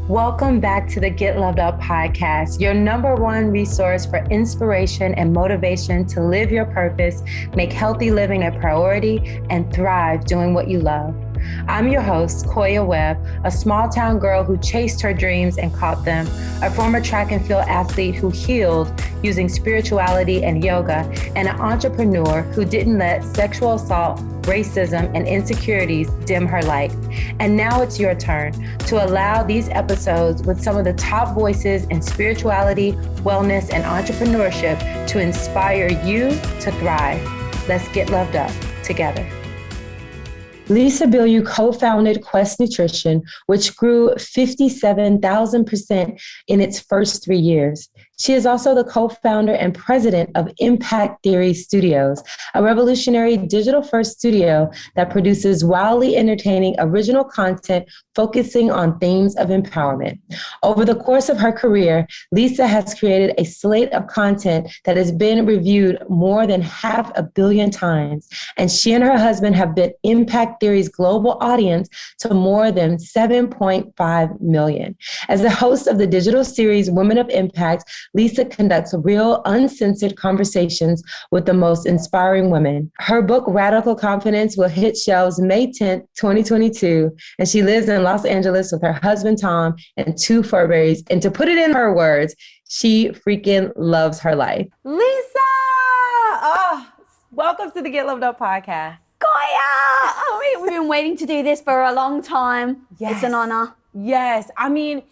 Welcome back to the Get Loved Up podcast, your number one resource for inspiration and motivation to live your purpose, make healthy living a priority, and thrive doing what you love. I'm your host, Koya Webb, a small town girl who chased her dreams and caught them, a former track and field athlete who healed using spirituality and yoga, and an entrepreneur who didn't let sexual assault, racism, and insecurities dim her light. And now it's your turn to allow these episodes with some of the top voices in spirituality, wellness, and entrepreneurship to inspire you to thrive. Let's get loved up together. Lisa Bilyeu co-founded Quest Nutrition, which grew 57,000% in its first 3 years. She is also the co-founder and president of Impact Theory Studios, a revolutionary digital-first studio that produces wildly entertaining original content focusing on themes of empowerment. Over the course of her career, Lisa has created a slate of content that has been reviewed more than 500 million times, and she and her husband have built Impact Theory's global audience to more than 7.5 million. As the host of the digital series Women of Impact, Lisa conducts real, uncensored conversations with the most inspiring women. Her book, Radical Confidence, will hit shelves May 10th, 2022, and she lives in Los Angeles with her husband, Tom, and 2 fur babies. And to put it in her words, she freaking loves her life. Lisa! Oh, welcome to the Get Loved Up podcast. Koya! We've been waiting to do this for a long time. Yes. It's an honor. Yes. I mean,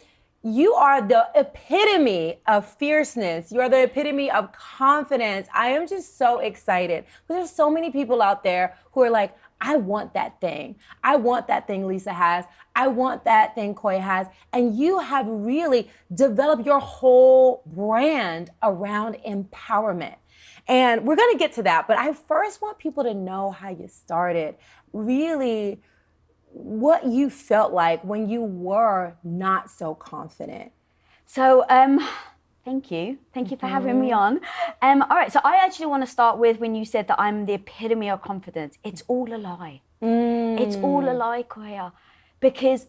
you are the epitome of fierceness. You are the epitome of confidence. I am just so excited because there's so many people out there who are like, I want that thing. I want that thing Lisa has. I want that thing Koya has. And you have really developed your whole brand around empowerment. And we're going to get to that. But I first want people to know how you started. Really, what you felt like when you were not so confident. So, thank you. Thank you for having me on. All right, so I actually want to start with when you said that I'm the epitome of confidence. It's all a lie. It's all a lie, Koya. Because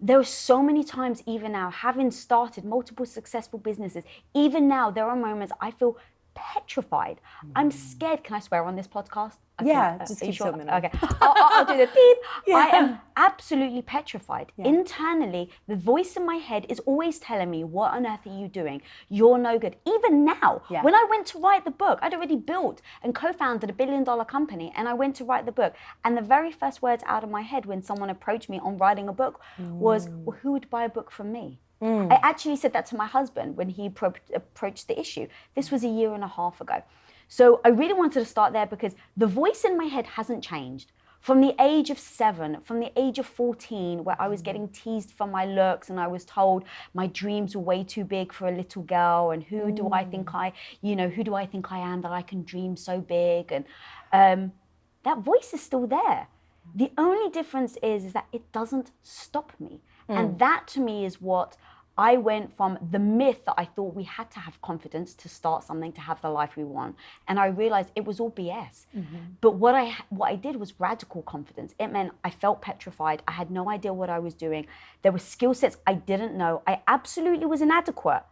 there are so many times, even now, having started multiple successful businesses, even now, there are moments I feel petrified. I'm scared. Can I swear on this podcast? Yeah, just keep sure? Okay, I'll do the beep. Yeah. I am absolutely petrified. Yeah. Internally, the voice in my head is always telling me, what on earth are you doing? You're no good. Even now, when I went to write the book, I'd already built and co-founded a $1 billion company, and I went to write the book. And the very first words out of my head when someone approached me on writing a book was, well, who would buy a book from me? I actually said that to my husband when he approached the issue. This was 1.5 years ago. So I really wanted to start there because the voice in my head hasn't changed. From the age of 7, from the age of 14, where I was getting teased for my looks and I was told my dreams were way too big for a little girl, and who do I think I am that I can dream so big? And that voice is still there. The only difference is that it doesn't stop me. And that to me is what I went from the myth that I thought we had to have confidence to start something, to have the life we want. And I realized it was all BS. But what I did was radical confidence. It meant I felt petrified. I had no idea what I was doing. There were skill sets I didn't know. I absolutely was inadequate,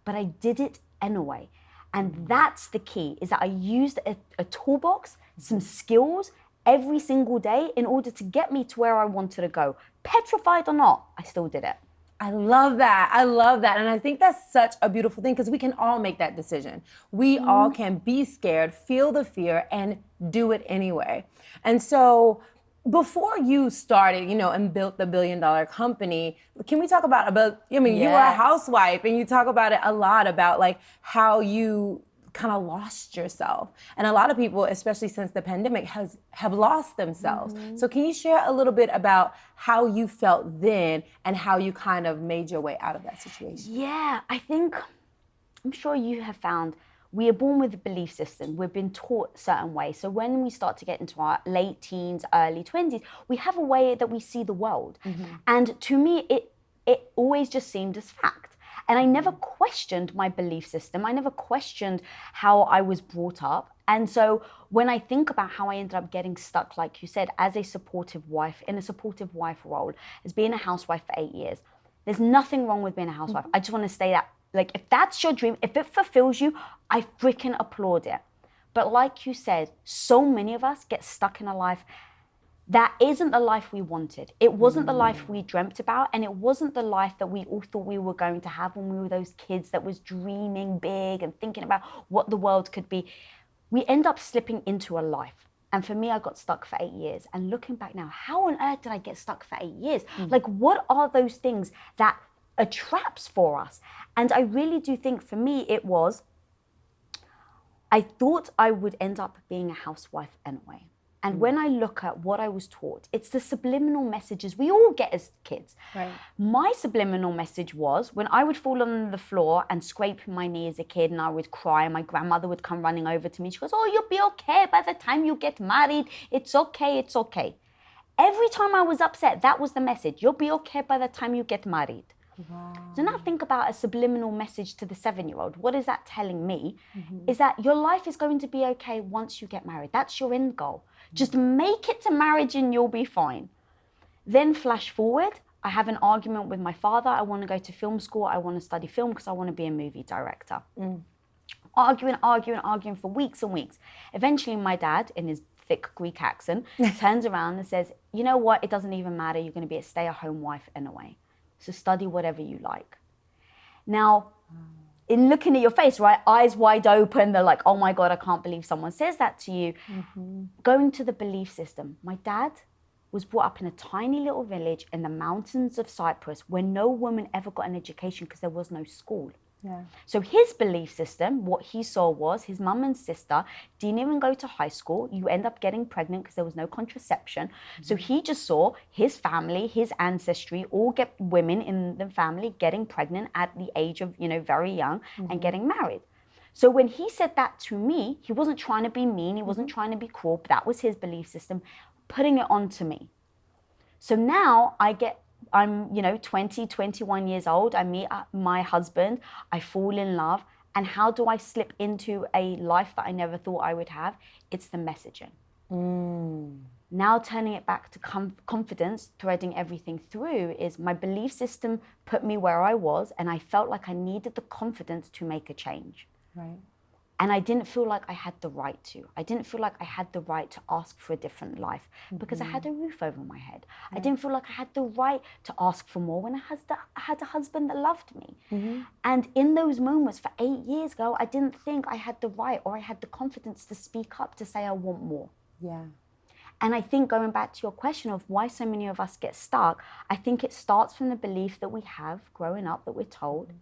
but I did it anyway. And that's the key, is that I used a toolbox, some skills every single day in order to get me to where I wanted to go. Petrified or not, I still did it. I love that. I love that. And I think that's such a beautiful thing because we can all make that decision. We all can be scared, feel the fear, and do it anyway. And so before you started, and built the $1 billion company, can we talk about, you were a housewife and you talk about it a lot about like how you kind of lost yourself. And a lot of people, especially since the pandemic, have lost themselves. So can you share a little bit about how you felt then and how you kind of made your way out of that situation? Yeah, I'm sure you have found we are born with a belief system. We've been taught a certain way. So when we start to get into our late teens, early 20s, we have a way that we see the world. And to me, it always just seemed as fact. And I never questioned my belief system. I never questioned how I was brought up. And so when I think about how I ended up getting stuck, like you said, as a supportive wife, in a supportive wife role, as being a housewife for 8 years, There's nothing wrong with being a housewife. I just want to say that. Like, if that's your dream, if it fulfills you, I freaking applaud it. But like you said, so many of us get stuck in a life that isn't the life we wanted. It wasn't the life we dreamt about, and it wasn't the life that we all thought we were going to have when we were those kids that was dreaming big and thinking about what the world could be. We end up slipping into a life. And for me, I got stuck for 8 years. And looking back now, how on earth did I get stuck for 8 years? Like, what are those things that are traps for us? And I really do think for me, it was, I thought I would end up being a housewife anyway. And when I look at what I was taught, it's the subliminal messages we all get as kids. Right. My subliminal message was when I would fall on the floor and scrape my knee as a kid and I would cry, and my grandmother would come running over to me. She goes, oh, you'll be okay by the time you get married. It's okay, it's okay. Every time I was upset, that was the message. You'll be okay by the time you get married. Wow. So now think about a subliminal message to the 7-year-old. What is that telling me? Is that your life is going to be okay once you get married. That's your end goal. Just make it to marriage and you'll be fine. Then flash forward, I have an argument with my father. I want to go to film school. I want to study film because I want to be a movie director. Arguing for weeks and weeks. Eventually my dad, in his thick Greek accent, turns around and says, you know what? It doesn't even matter. You're going to be a stay-at-home wife anyway. So study whatever you like. Now, in looking at your face, right, eyes wide open, they're like, oh my God, I can't believe someone says that to you. Going to the belief system. My dad was brought up in a tiny little village in the mountains of Cyprus where no woman ever got an education because there was no school. Yeah. So his belief system, what he saw was his mum and sister didn't even go to high school. You end up getting pregnant because there was no contraception. So he just saw his family, his ancestry, all get women in the family getting pregnant at the age of, very young and getting married. So when he said that to me, he wasn't trying to be mean. He wasn't trying to be cruel. But that was his belief system, putting it on to me. So now I'm 20, 21 years old. I meet my husband. I fall in love. And how do I slip into a life that I never thought I would have? It's the messaging. Now turning it back to confidence, threading everything through, is my belief system put me where I was, and I felt like I needed the confidence to make a change. Right. And I didn't feel like I had the right to. I didn't feel like I had the right to ask for a different life because I had a roof over my head. Right. I didn't feel like I had the right to ask for more when I had a husband that loved me. And in those moments for 8 years ago, I didn't think I had the right or I had the confidence to speak up to say I want more. Yeah. And I think going back to your question of why so many of us get stuck, I think it starts from the belief that we have growing up that we're told.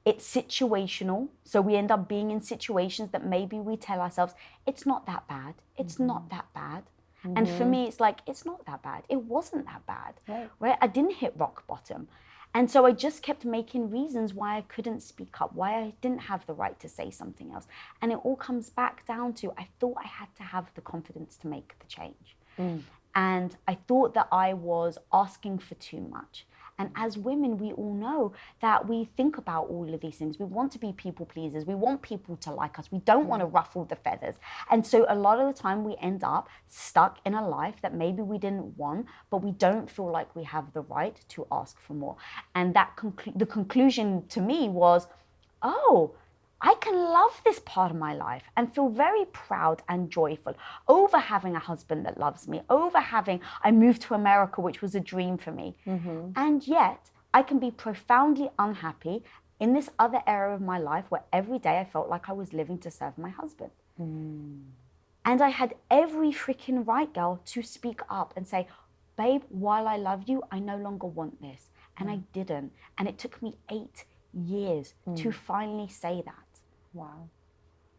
It's situational. So we end up being in situations that maybe we tell ourselves, it's not that bad. It's not that bad. And for me, it's like, it's not that bad. It wasn't that bad, right? I didn't hit rock bottom. And so I just kept making reasons why I couldn't speak up, why I didn't have the right to say something else. And it all comes back down to, I thought I had to have the confidence to make the change. And I thought that I was asking for too much. And as women, we all know that we think about all of these things. We want to be people pleasers. We want people to like us. We don't want to ruffle the feathers. And so a lot of the time we end up stuck in a life that maybe we didn't want, but we don't feel like we have the right to ask for more. And that the conclusion to me was, oh, I can love this part of my life and feel very proud and joyful over having a husband that loves me, I moved to America, which was a dream for me. And yet I can be profoundly unhappy in this other area of my life where every day I felt like I was living to serve my husband. And I had every freaking right, girl, to speak up and say, babe, while I love you, I no longer want this. And I didn't. And it took me 8 years to finally say that. Wow.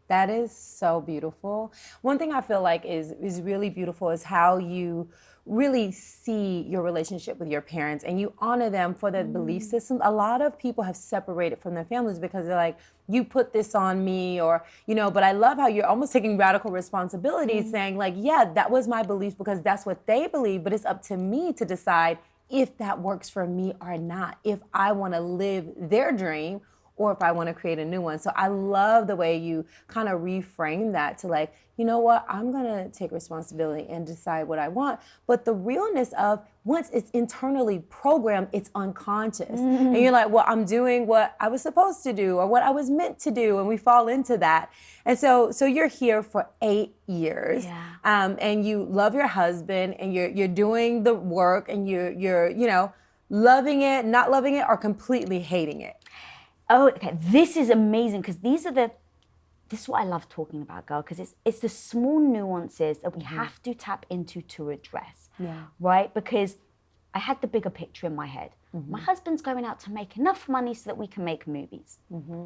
That is so beautiful. One thing I feel like is really beautiful is how you really see your relationship with your parents and you honor them for their belief system. A lot of people have separated from their families because they're like, you put this on me or, but I love how you're almost taking radical responsibility saying like, yeah, that was my beliefs because that's what they believe, but it's up to me to decide if that works for me or not, if I want to live their dream or if I want to create a new one. So I love the way you kind of reframe that to like, you know what, I'm going to take responsibility and decide what I want. But the realness of once it's internally programmed, it's unconscious. And you're like, well, I'm doing what I was supposed to do or what I was meant to do. And we fall into that. And so you're here for 8 years, and you love your husband, and you're doing the work, and you're you know, loving it, not loving it, or completely hating it. Oh, okay. This is amazing because this is what I love talking about, girl, because it's the small nuances that we have to tap into to address, right? Because I had the bigger picture in my head. My husband's going out to make enough money so that we can make movies.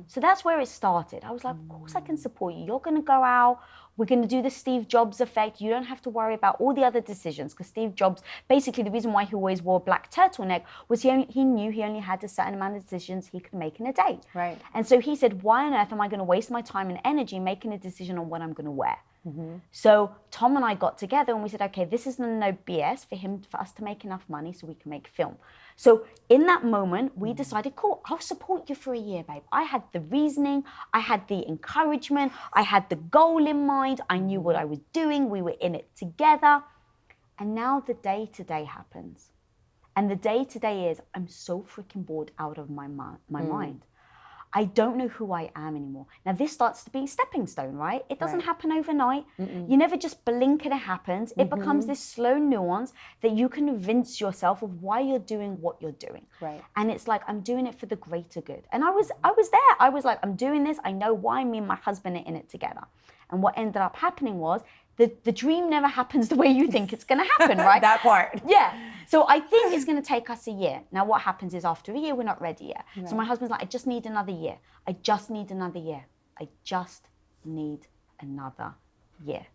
So that's where it started. I was like, of course I can support you. You're going to go out. We're going to do the Steve Jobs effect. You don't have to worry about all the other decisions because Steve Jobs, basically the reason why he always wore a black turtleneck was he knew he only had a certain amount of decisions he could make in a day. Right. And so he said, why on earth am I going to waste my time and energy making a decision on what I'm going to wear? So Tom and I got together and we said, okay, this is no BS for us to make enough money so we can make film. So in that moment, we decided, cool, I'll support you for a year, babe. I had the reasoning, I had the encouragement, I had the goal in mind, I knew what I was doing, we were in it together. And now the day-to-day happens. And the day-to-day is, I'm so freaking bored out of my mind. I don't know who I am anymore. Now this starts to be stepping stone, right? It doesn't happen overnight. You never just blink and it happens. It becomes this slow nuance that you convince yourself of why you're doing what you're doing. Right. And it's like, I'm doing it for the greater good. And I was there. I was like, I'm doing this. I know why me and my husband are in it together. And what ended up happening was the dream never happens the way you think it's going to happen, right? That part. Yeah. So I think it's going to take us a year. Now what happens is after a year, we're not ready yet. Right. So my husband's like, I just need another year. I just need another year. I just need another year.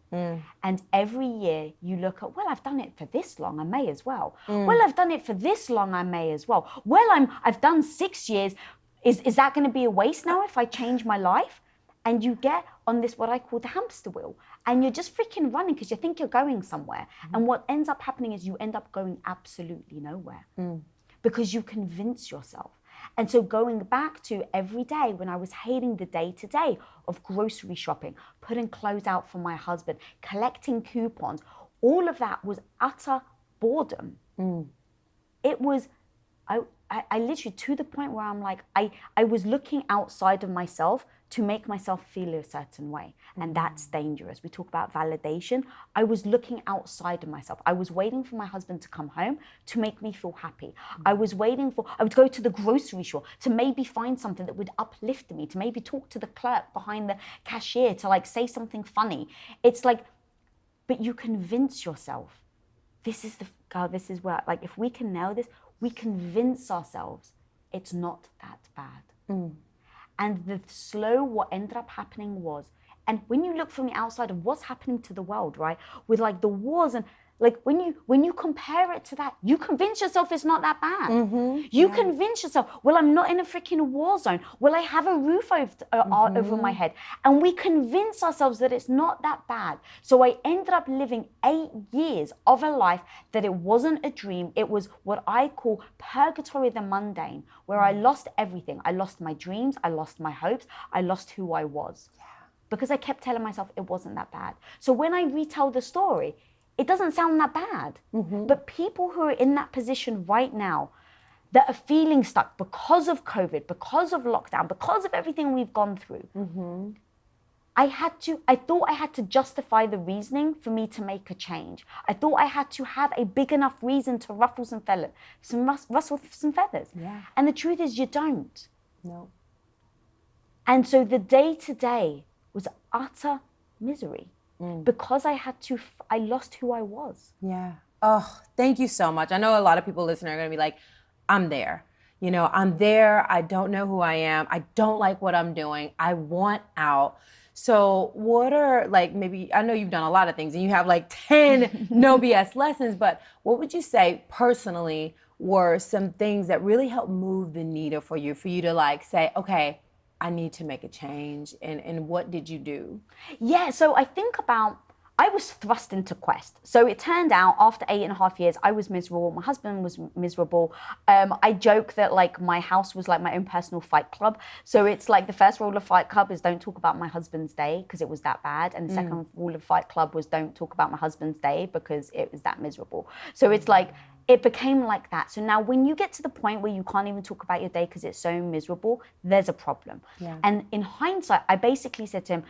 And every year you look at, well, I've done it for this long, I may as well. Well, I've done it for this long, I may as well. Well, I've done 6 years. Is that going to be a waste now if I change my life? And you get on this, what I call the hamster wheel. And you're just freaking running because you think you're going somewhere. And what ends up happening is you end up going absolutely nowhere because you convince yourself. And so going back to every day when I was hating the day-to-day of grocery shopping, putting clothes out for my husband, collecting coupons, all of that was utter boredom. It was, I literally, to the point where I'm like, I was looking outside of myself to make myself feel a certain way. And that's dangerous. We talk about validation. I was looking outside of myself. I was waiting for my husband to come home to make me feel happy. I would go to the grocery store to maybe find something that would uplift me, to maybe talk to the clerk behind the cashier, to like say something funny. It's like, but you convince yourself. This is where, like, if we can nail this, we convince ourselves it's not that bad. And what ended up happening was, and when you look from the outside of what's happening to the world, right, with like the wars and like when you compare it to that, you convince yourself it's not that bad. You convince yourself, well, I'm not in a freaking war zone. Well, I have a roof over my head. And we convince ourselves that it's not that bad. So I ended up living 8 years of a life that it wasn't a dream. It was what I call purgatory the mundane, where I lost everything. I lost my dreams. I lost my hopes. I lost who I was. Because I kept telling myself it wasn't that bad. So when I retell the story, it doesn't sound that bad. But people who are in that position right now that are feeling stuck because of COVID, because of lockdown, because of everything we've gone through, I thought I had to justify the reasoning for me to make a change. I thought I had to have a big enough reason to ruffle some feathers. Yeah. And the truth is you don't. No. And so the day-to-day was utter misery. Because I lost who I was. Yeah. Oh, thank you so much. I know a lot of people listening are going to be like, I'm there. You know, I'm there. I don't know who I am. I don't like what I'm doing. I want out. So what are, like, maybe, I know you've done a lot of things and you have like 10 no BS lessons, but what would you say personally were some things that really helped move the needle for you to like say, okay, I need to make a change, and what did you do? Yeah, so I think about, I was thrust into Quest. So it turned out after 8.5 years, I was miserable. My husband was miserable. I joke that like my house was like my own personal fight club. So it's like the first rule of Fight Club is don't talk about my husband's day because it was that bad. And the second rule of Fight Club was don't talk about my husband's day because it was that miserable. So it's like, it became like that. So now when you get to the point where you can't even talk about your day because it's so miserable, there's a problem. Yeah. And in hindsight, I basically said to him,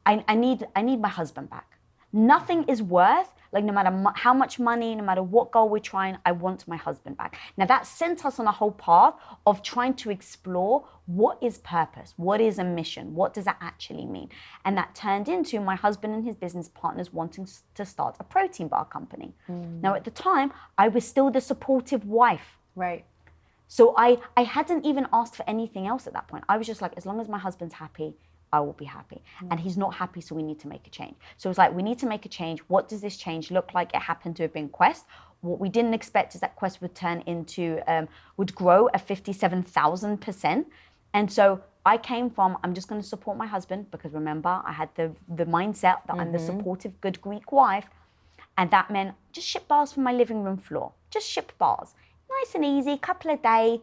I need my husband back. Nothing is worth, like no matter how much money, no matter what goal we're trying, I want my husband back. Now that sent us on a whole path of trying to explore what is purpose, what is a mission, what does that actually mean? And that turned into my husband and his business partners wanting to start a protein bar company. Now at the time, I was still the supportive wife. Right. So I hadn't even asked for anything else at that point. I was just like, as long as my husband's happy, I will be happy. And he's not happy, so we need to make a change. So it was like, we need to make a change. What does this change look like? It happened to have been Quest. What we didn't expect is that Quest would turn into, would grow at 57,000%. And so I came from, I'm just going to support my husband, because remember, I had the mindset that I'm the supportive, good Greek wife. And that meant just ship bars from my living room floor. Just ship bars. Nice and easy, couple a day.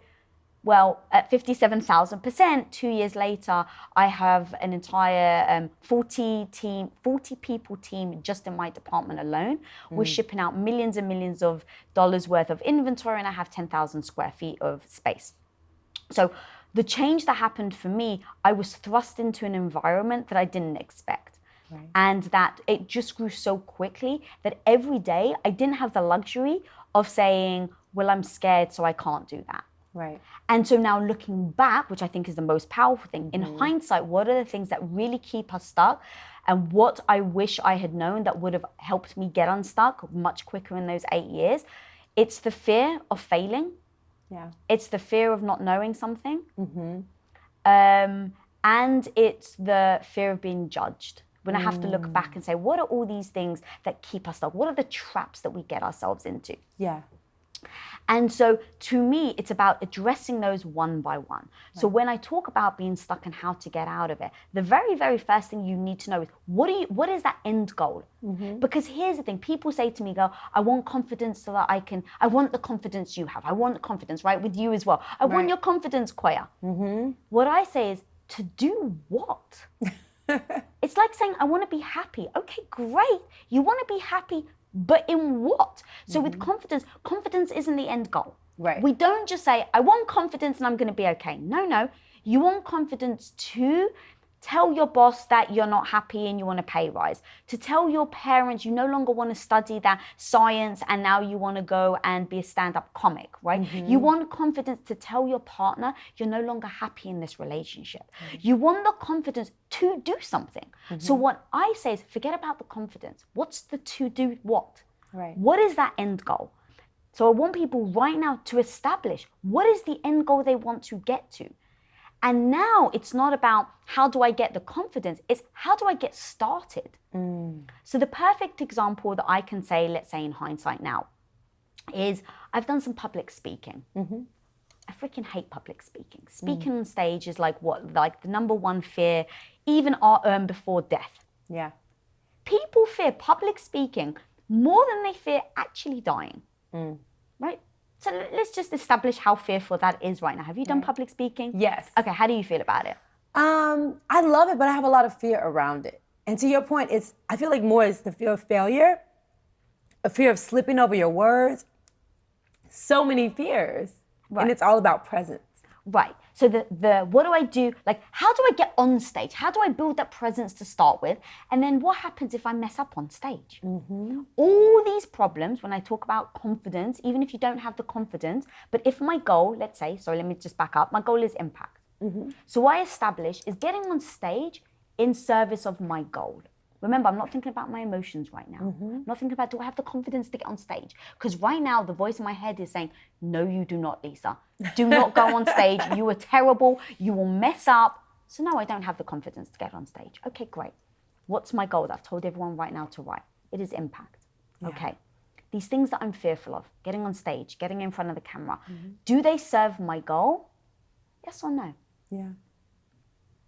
Well, at 57,000%, 2 years later, I have an entire 40 people team just in my department alone. We're shipping out millions and millions of dollars worth of inventory, and I have 10,000 square feet of space. So the change that happened for me, I was thrust into an environment that I didn't expect. Right. And that it just grew so quickly that every day I didn't have the luxury of saying, well, I'm scared, so I can't do that. Right. And so now looking back, which I think is the most powerful thing, in hindsight, what are the things that really keep us stuck? And what I wish I had known that would have helped me get unstuck much quicker in those 8 years? It's the fear of failing. Yeah. It's the fear of not knowing something. And it's the fear of being judged. When I have to look back and say, what are all these things that keep us stuck? What are the traps that we get ourselves into? Yeah. And so to me, it's about addressing those one by one. Right. So when I talk about being stuck and how to get out of it, the very, very first thing you need to know is what is that end goal? Because here's the thing, people say to me, I want confidence so that I want the confidence you have. I want the confidence, right? With you as well. I want your confidence, Koya. What I say is, to do what? It's like saying, I want to be happy. Okay, great. You want to be happy, but in what? So with confidence isn't the end goal. Right. We don't just say, I want confidence and I'm going to be okay. No. You want confidence to tell your boss that you're not happy and you want a pay rise. To tell your parents you no longer want to study that science and now you want to go and be a stand-up comic, right? You want confidence to tell your partner you're no longer happy in this relationship. You want the confidence to do something. So what I say is, forget about the confidence. What's the to do what? Right. What is that end goal? So I want people right now to establish what is the end goal they want to get to. And now it's not about how do I get the confidence, it's how do I get started? So the perfect example that I can say, let's say in hindsight now, is I've done some public speaking. I freaking hate public speaking. Speaking on stage is like the number one fear, even before death. Yeah. People fear public speaking more than they fear actually dying, right? So let's just establish how fearful that is right now. Have you done public speaking? Yes. Okay, how do you feel about it? I love it, but I have a lot of fear around it. And to your point, I feel like more is the fear of failure, a fear of slipping over your words. So many fears. Right. And it's all about presence. Right. So the what do I do? Like, how do I get on stage? How do I build that presence to start with? And then what happens if I mess up on stage? All these problems, when I talk about confidence, even if you don't have the confidence, but if my goal, let's say, sorry, let me just back up. My goal is impact. So what I establish is getting on stage in service of my goal. Remember, I'm not thinking about my emotions right now. I'm not thinking about, do I have the confidence to get on stage? Because right now, the voice in my head is saying, no, you do not, Lisa. Do not go on stage. You are terrible. You will mess up. So no, I don't have the confidence to get on stage. Okay, great. What's my goal that I've told everyone right now to write? It is impact. Yeah. Okay. These things that I'm fearful of, getting on stage, getting in front of the camera, do they serve my goal? Yes or no? Yeah.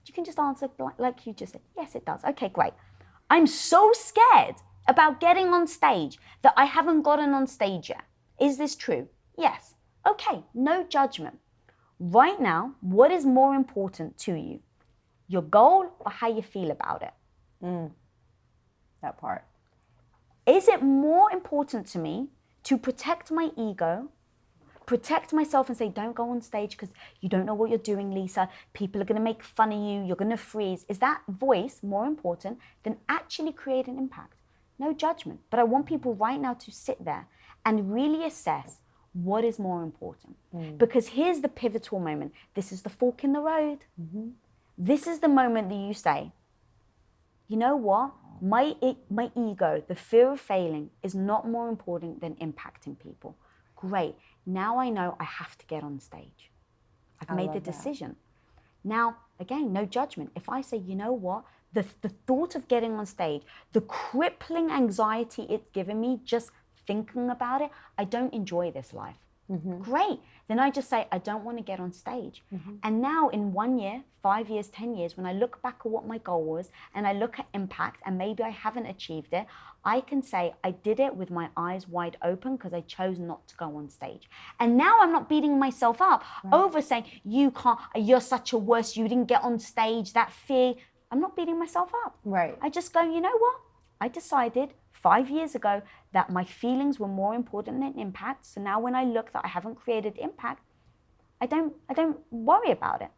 You can just answer like you just said. Yes, it does. Okay, great. I'm so scared about getting on stage that I haven't gotten on stage yet. Is this true? Yes. Okay, no judgment. Right now, what is more important to you? Your goal or how you feel about it? That part. Is it more important to me to protect my ego, protect myself and say, don't go on stage because you don't know what you're doing, Lisa. People are going to make fun of you. You're going to freeze. Is that voice more important than actually create an impact? No judgment. But I want people right now to sit there and really assess what is more important. Because here's the pivotal moment. This is the fork in the road. This is the moment that you say, you know what? My ego, the fear of failing is not more important than impacting people. Great. Now I know I have to get on stage. I've made the decision. Now, again, no judgment. If I say, you know what? The thought of getting on stage, the crippling anxiety it's given me just thinking about it, I don't enjoy this life. Great. Then I just say, I don't want to get on stage. And now in 1 year, 5 years, 10 years, when I look back at what my goal was and I look at impact and maybe I haven't achieved it, I can say I did it with my eyes wide open because I chose not to go on stage. And now I'm not beating myself up over saying, you can't, you're such a wuss, you didn't get on stage, that fear. I'm not beating myself up. Right. I just go, you know what? I decided 5 years ago that my feelings were more important than impact. So now when I look that I haven't created impact, I don't worry about it.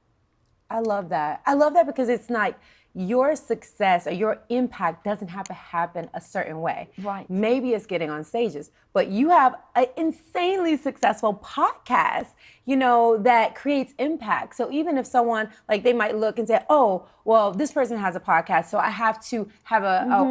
I love that. I love that because it's like your success or your impact doesn't have to happen a certain way. Right. Maybe it's getting on stages, but you have an insanely successful podcast, you know, that creates impact. So even if someone, like, they might look and say, oh, well, this person has a podcast, so I have to have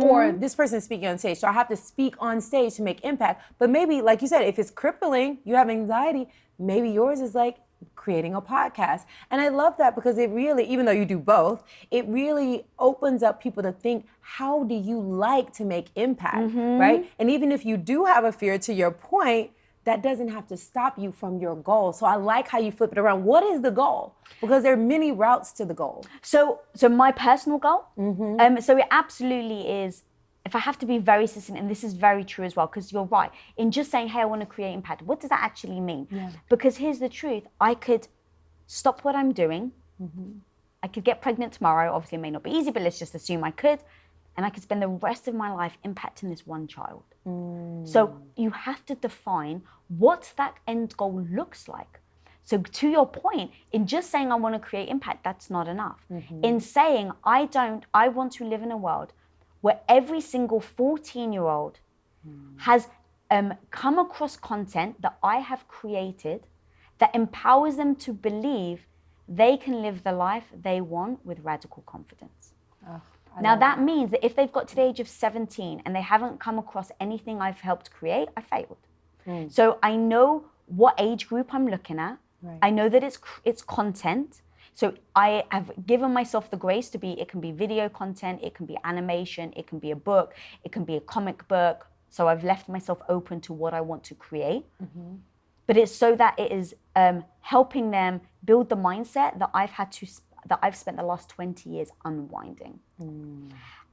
or this person is speaking on stage, so I have to speak on stage to make impact. But maybe, like you said, if it's crippling, you have anxiety, maybe yours is like creating a podcast. And I love that because it really, even though you do both, it really opens up people to think, how do you like to make impact, right? And even if you do have a fear, to your point, that doesn't have to stop you from your goal. So I like how you flip it around. What is the goal? Because there are many routes to the goal. So my personal goal, so it absolutely is, if I have to be very succinct, and this is very true as well, because you're right, in just saying, hey, I want to create impact, what does that actually mean? Because here's the truth, I could stop what I'm doing, I could get pregnant tomorrow, obviously it may not be easy, but let's just assume I could, and I could spend the rest of my life impacting this one child. So you have to define what that end goal looks like. So to your point, in just saying I want to create impact, that's not enough. In saying I want to live in a world where every single 14-year-old has come across content that I have created that empowers them to believe they can live the life they want with radical confidence. Now that means that if they've got to the age of 17 and they haven't come across anything I've helped create, I failed. So I know what age group I'm looking at. I know that it's content. So I have given myself the grace to be, it can be video content, it can be animation, it can be a book, it can be a comic book. So I've left myself open to what I want to create. But it's so that it is helping them build the mindset that I've spent the last 20 years unwinding.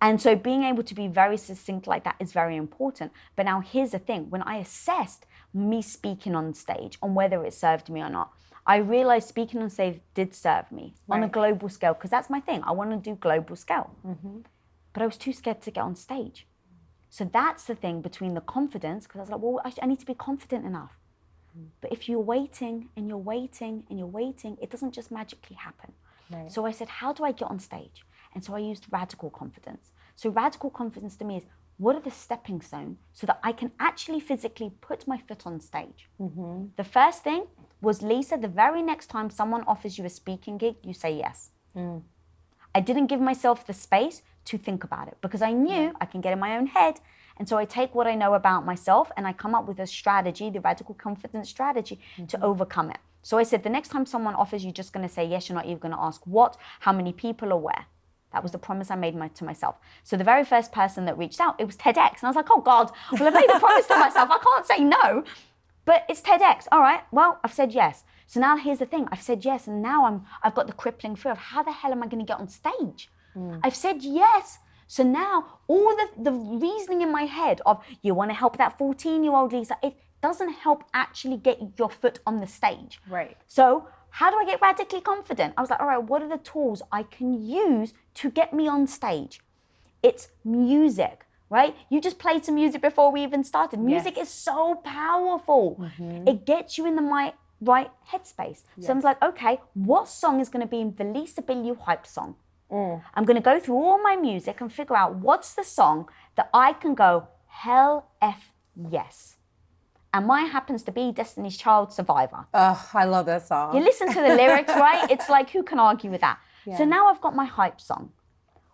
And so being able to be very succinct like that is very important. But now here's the thing, when I assessed me speaking on stage on whether it served me or not, I realized speaking on stage did serve me on a global scale, because that's my thing. I want to do global scale. But I was too scared to get on stage. So that's the thing between the confidence, because I was like, well, I need to be confident enough. But if you're waiting and you're waiting and you're waiting, it doesn't just magically happen. So I said, how do I get on stage? And so I used radical confidence. So radical confidence to me is, what are the stepping stones so that I can actually physically put my foot on stage? The first thing was, Lisa, the very next time someone offers you a speaking gig, you say yes. I didn't give myself the space to think about it because I knew I can get in my own head. And so I take what I know about myself and I come up with a strategy, the radical confidence strategy, to overcome it. So I said, the next time someone offers, you're just going to say yes. You're not even going to ask what, how many people, or where. That was the promise I made to myself. So the very first person that reached out, it was TEDx. And I was like, oh God, well, I made a promise to myself. I can't say no, but it's TEDx. All right, well, I've said yes. So now here's the thing. I've said yes. And now I've got the crippling fear of how the hell am I going to get on stage? I've said yes. So now all the reasoning in my head of you want to help that 14-year-old Lisa, it doesn't help actually get your foot on the stage. Right. So how do I get radically confident? I was like, all right, what are the tools I can use to get me on stage? It's music, right? You just played some music before we even started. Music is so powerful. It gets you in the right headspace. So I was like, okay, what song is going to be the Lisa Bilyeu hype song? I'm going to go through all my music and figure out what's the song that I can go, hell F yes. And mine happens to be Destiny's Child, Survivor. Oh, I love that song. You listen to the lyrics, right? It's like, who can argue with that? Yeah. So now I've got my hype song.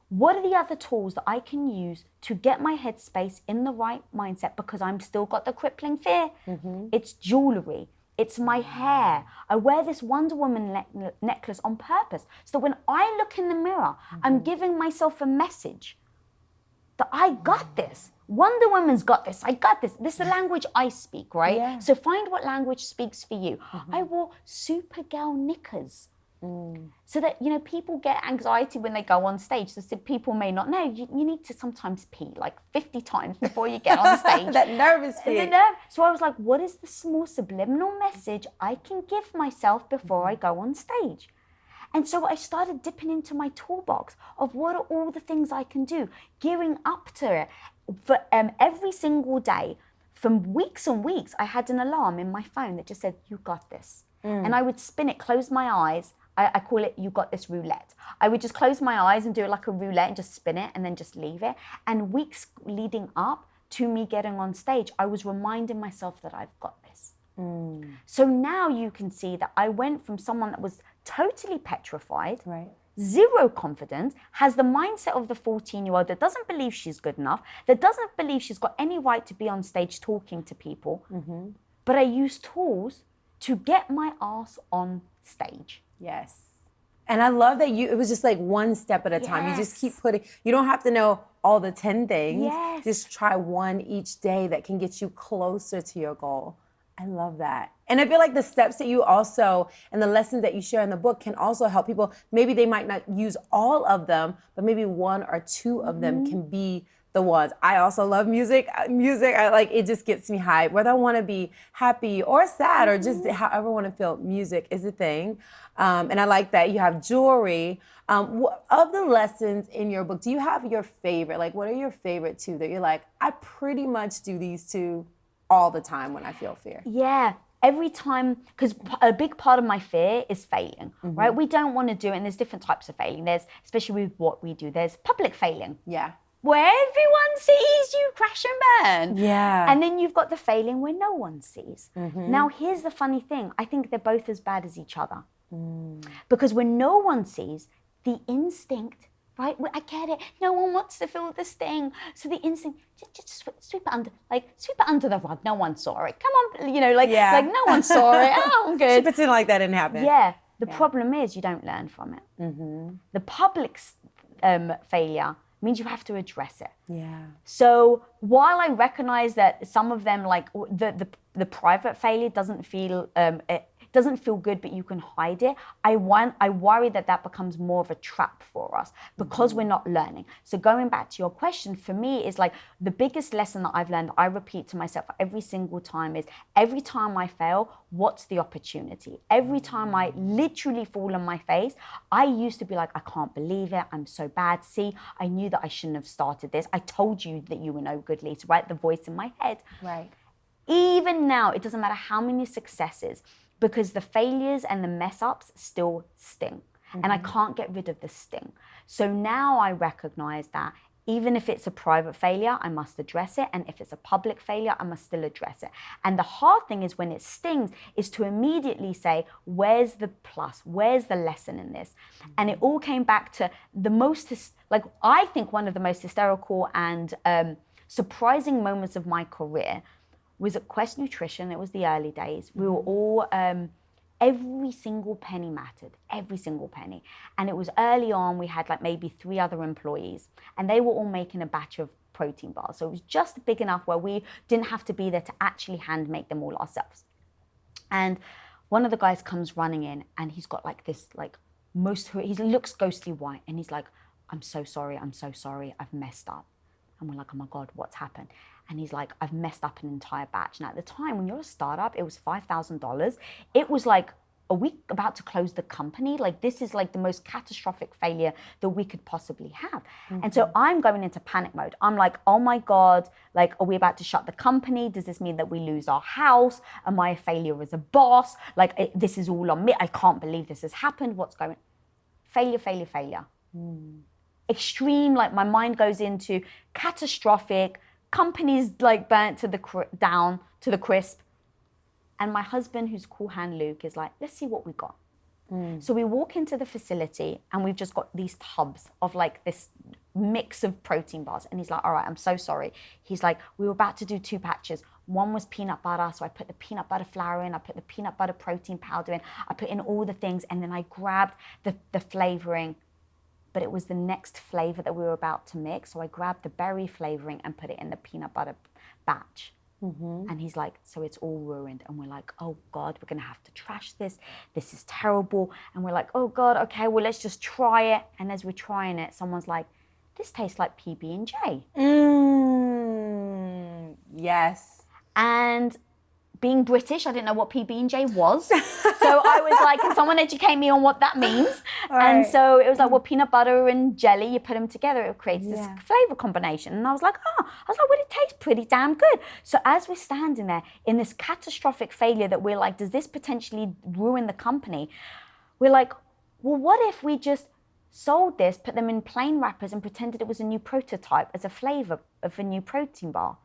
What are the other tools that I can use to get my headspace in the right mindset? Because I'm still got the crippling fear. It's jewelry. It's my hair. I wear this Wonder Woman necklace on purpose. So when I look in the mirror, I'm giving myself a message that I got this. Wonder Woman's got this. I got this. This is the language I speak, right? Yeah. So find what language speaks for you. I wore Supergirl knickers. So that, you know, people get anxiety when they go on stage. So people may not know, you need to sometimes pee like 50 times before you get on stage. That nervous feeling. So I was like, what is the small subliminal message I can give myself before I go on stage? And so I started dipping into my toolbox of what are all the things I can do, gearing up to it. For every single day, from weeks and weeks, I had an alarm in my phone that just said, you got this. And I would spin it, close my eyes. I call it, you got this roulette. I would just close my eyes and do it like a roulette and just spin it and then just leave it. And weeks leading up to me getting on stage, I was reminding myself that I've got this. So now you can see that I went from someone that was totally petrified, zero confidence, has the mindset of the 14-year-old that doesn't believe she's good enough, that doesn't believe she's got any right to be on stage talking to people. But I use tools to get my ass on stage. Yes. And I love that it was just like one step at a time. You just keep putting, you don't have to know all the 10 things. Just try one each day that can get you closer to your goal. I love that. And I feel like the steps that you also, and the lessons that you share in the book can also help people. Maybe they might not use all of them, but maybe one or two of them can be the ones. I also love music. I like, it just gets me hyped. Whether I want to be happy or sad or just however I want to feel, music is a thing. And I like that you have jewelry. Of the lessons in your book, do you have your favorite? Like, what are your favorite two that you're like, I pretty much do these two all the time when I feel fear? Yeah. Every time, because a big part of my fear is failing, right? We don't want to do it, and there's different types of failing. There's, especially with what we do, there's public failing. Yeah. Where everyone sees you crash and burn. Yeah. And then you've got the failing where no one sees. Now, here's the funny thing. I think they're both as bad as each other. Because when no one sees, the instinct, right? I get it. No one wants to feel the sting. So the instinct, just sweep it under the rug. No one saw it. Come on, like no one saw it. Oh, I'm good. Pretend like that didn't happen. Yeah. The problem is you don't learn from it. The public failure means you have to address it. Yeah. So while I recognize that some of them, like the private failure doesn't feel good, but you can hide it. I worry that becomes more of a trap for us because we're not learning. So going back to your question, for me is like the biggest lesson that I've learned, I repeat to myself every single time is every time I fail, what's the opportunity? Every time I literally fall on my face, I used to be like, I can't believe it. I'm so bad. See, I knew that I shouldn't have started this. I told you that you were no good, Lisa, right? The voice in my head. Right. Even now, it doesn't matter how many successes, because the failures and the mess ups still sting. And I can't get rid of the sting. So now I recognize that even if it's a private failure, I must address it. And if it's a public failure, I must still address it. And the hard thing is when it stings is to immediately say, where's the plus? Where's the lesson in this? And it all came back to the most, I think one of the most hysterical and surprising moments of my career was at Quest Nutrition. It was the early days. We were all, every single penny mattered, every single penny. And it was early on, we had like maybe 3 other employees and they were all making a batch of protein bars. So it was just big enough where we didn't have to be there to actually hand make them all ourselves. And one of the guys comes running in and he's got like this, he looks ghostly white and he's like, I'm so sorry, I've messed up. And we're like, oh my God, what's happened? And he's like, I've messed up an entire batch. Now at the time, when you're a startup, it was $5,000. It was like, are we about to close the company? Like, this is like the most catastrophic failure that we could possibly have. And so I'm going into panic mode. I'm like, oh my God, like, are we about to shut the company? Does this mean that we lose our house? Am I a failure as a boss? Like, this is all on me. I can't believe this has happened. What's going on? Failure. Extreme, like my mind goes into catastrophic, companies like burnt to down to the crisp. And my husband, who's cool hand Luke, is like, let's see what we got. So we walk into the facility and we've just got these tubs of like this mix of protein bars. And he's like, all right, I'm so sorry. He's like, we were about to do 2 batches. One was peanut butter. So I put the peanut butter flour in. I put the peanut butter protein powder in. I put in all the things. And then I grabbed the flavoring. But it was the next flavor that we were about to mix. So I grabbed the berry flavoring and put it in the peanut butter batch. And he's like, so it's all ruined. And we're like, oh God, we're going to have to trash this. This is terrible. And we're like, oh God, okay, well, let's just try it. And as we're trying it, someone's like, this tastes like PB&J. Yes. And being British, I didn't know what PB&J was. So I was like, can someone educate me on what that means? Right. And so it was like, well, peanut butter and jelly, you put them together, it creates this flavor combination. And I was like, well, it tastes pretty damn good. So as we're standing there in this catastrophic failure that we're like, does this potentially ruin the company? We're like, well, what if we just sold this, put them in plain wrappers and pretended it was a new prototype as a flavor of a new protein bar?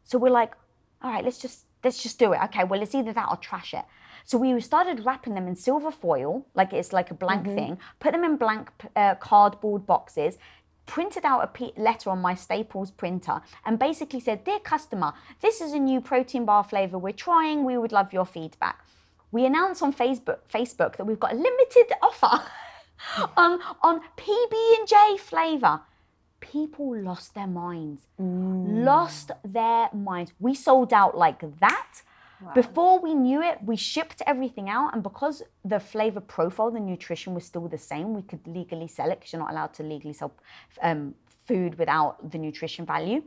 So we're like, all right, let's just do it. Okay, well, it's either that or trash it. So we started wrapping them in silver foil, like it's like a blank thing, put them in blank cardboard boxes, printed out a letter on my Staples printer, and basically said, dear customer, this is a new protein bar flavor we're trying. We would love your feedback. We announced on Facebook that we've got a limited offer on PB&J flavor. People lost their minds. We sold out like that. Wow. Before we knew it, we shipped everything out. And because the flavor profile, the nutrition was still the same, we could legally sell it because you're not allowed to legally sell food without the nutrition value.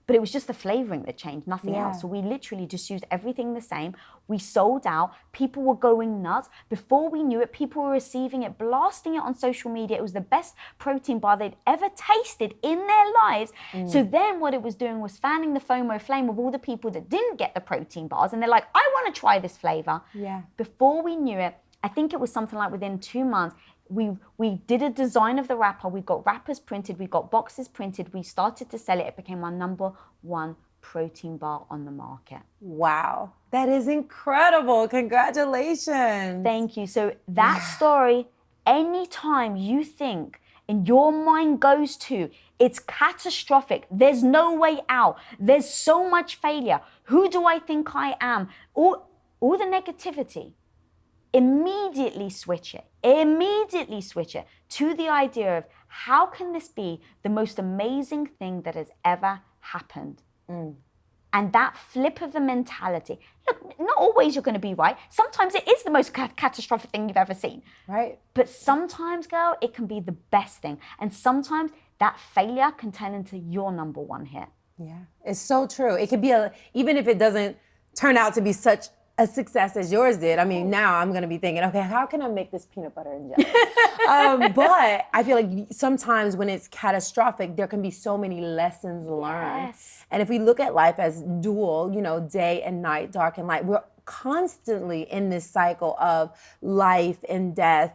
But it was just the flavoring that changed, nothing else. So we literally just used everything the same. We sold out. People were going nuts. Before we knew it, people were receiving it, blasting it on social media. It was the best protein bar they'd ever tasted in their lives. So then what it was doing was fanning the FOMO flame of all the people that didn't get the protein bars. And they're like, I want to try this flavor. Before we knew it, I think it was something like within 2 months, we did a design of the wrapper. We got wrappers printed. We got boxes printed. We started to sell it. It became our #1 protein bar on the market. Wow. That is incredible. Congratulations. Thank you. So that story, anytime you think and your mind goes to, it's catastrophic, there's no way out, there's so much failure, who do I think I am? All the negativity, immediately switch it to the idea of how can this be the most amazing thing that has ever happened? And that flip of the mentality. Look, not always you're going to be right. Sometimes it is the most catastrophic thing you've ever seen. Right. But sometimes, girl, it can be the best thing. And sometimes that failure can turn into your #1 hit. Yeah, it's so true. It could be even if it doesn't turn out to be such a success as yours did. I mean, now I'm going to be thinking, okay, how can I make this peanut butter and jelly? But I feel like sometimes when it's catastrophic, there can be so many lessons learned. Yes. And if we look at life as dual, day and night, dark and light, we're constantly in this cycle of life and death,